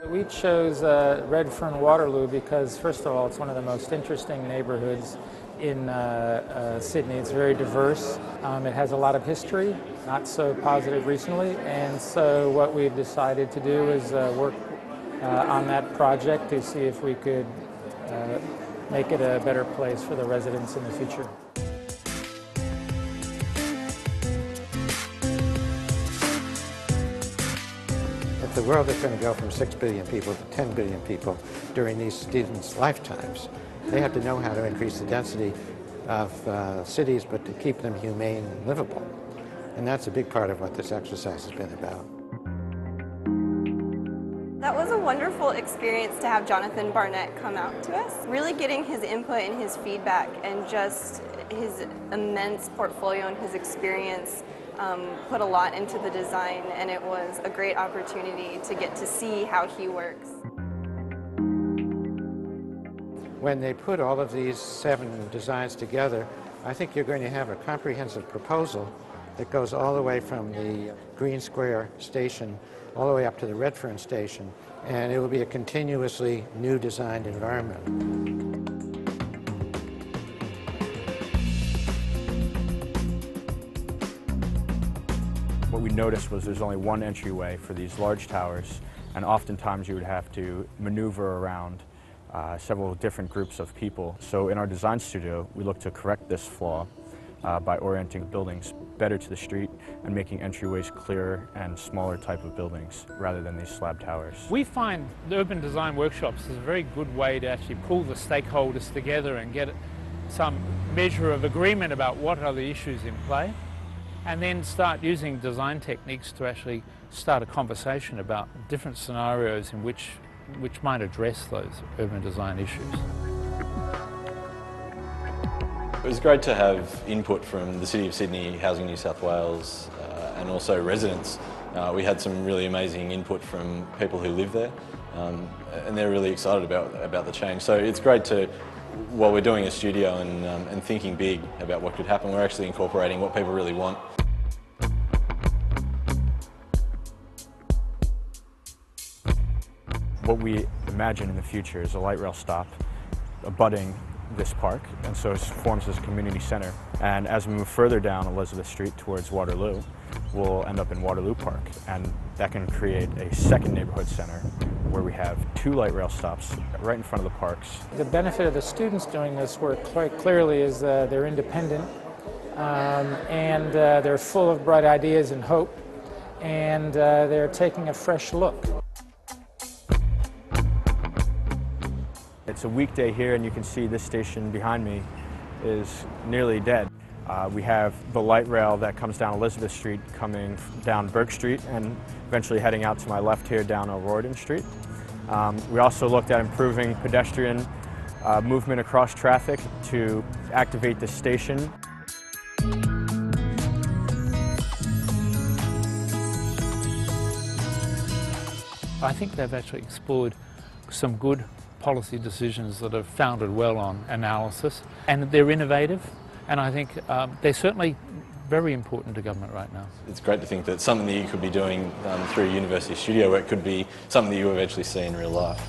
We chose Redfern Waterloo because, first of all, it's one of the most interesting neighborhoods in Sydney. It's very diverse. It has a lot of history, not so positive recently, and so what we've decided to do is work on that project to see if we could make it a better place for the residents in the future. If the world is going to go from 6 billion people to 10 billion people during these students' lifetimes, they have to know how to increase the density of cities, but to keep them humane and livable. And that's a big part of what this exercise has been about. That was a wonderful experience to have Jonathan Barnett come out to us. Really getting his input and his feedback and just his immense portfolio and his experience put a lot into the design, and it was a great opportunity to get to see how he works. When they put all of these 7 designs together, I think you're going to have a comprehensive proposal that goes all the way from the Green Square station all the way up to the Redfern station, and it will be a continuously new designed environment. What we noticed was there's only one entryway for these large towers, and oftentimes you would have to maneuver around several different groups of people. So in our design studio, we look to correct this flaw by orienting buildings better to the street and making entryways clearer and smaller type of buildings rather than these slab towers. We find the urban design workshops is a very good way to actually pull the stakeholders together and get some measure of agreement about what are the issues in play, and then start using design techniques to actually start a conversation about different scenarios in which might address those urban design issues. It was great to have input from the City of Sydney, Housing New South Wales, and also residents. We had some really amazing input from people who live there, and they're really excited about the change. So it's great to, while we're doing a studio and thinking big about what could happen, we're actually incorporating what people really want. What we imagine in the future is a light rail stop abutting this park, and so it forms as a community center. And as we move further down Elizabeth Street towards Waterloo, we'll end up in Waterloo Park, and that can create a second neighborhood center where we have 2 light rail stops right in front of the parks. The benefit of the students doing this work quite clearly is they're independent and they're full of bright ideas and hope, and they're taking a fresh look. It's a weekday here, and you can see this station behind me is nearly dead. We have the light rail that comes down Elizabeth Street coming down Burke Street and eventually heading out to my left here down O'Riordan Street. We also looked at improving pedestrian movement across traffic to activate the station. I think they've actually explored some good policy decisions that are founded well on analysis, and they're innovative, and I think they're certainly very important to government right now. It's great to think that something that you could be doing through university studio work could be something that you eventually see in real life.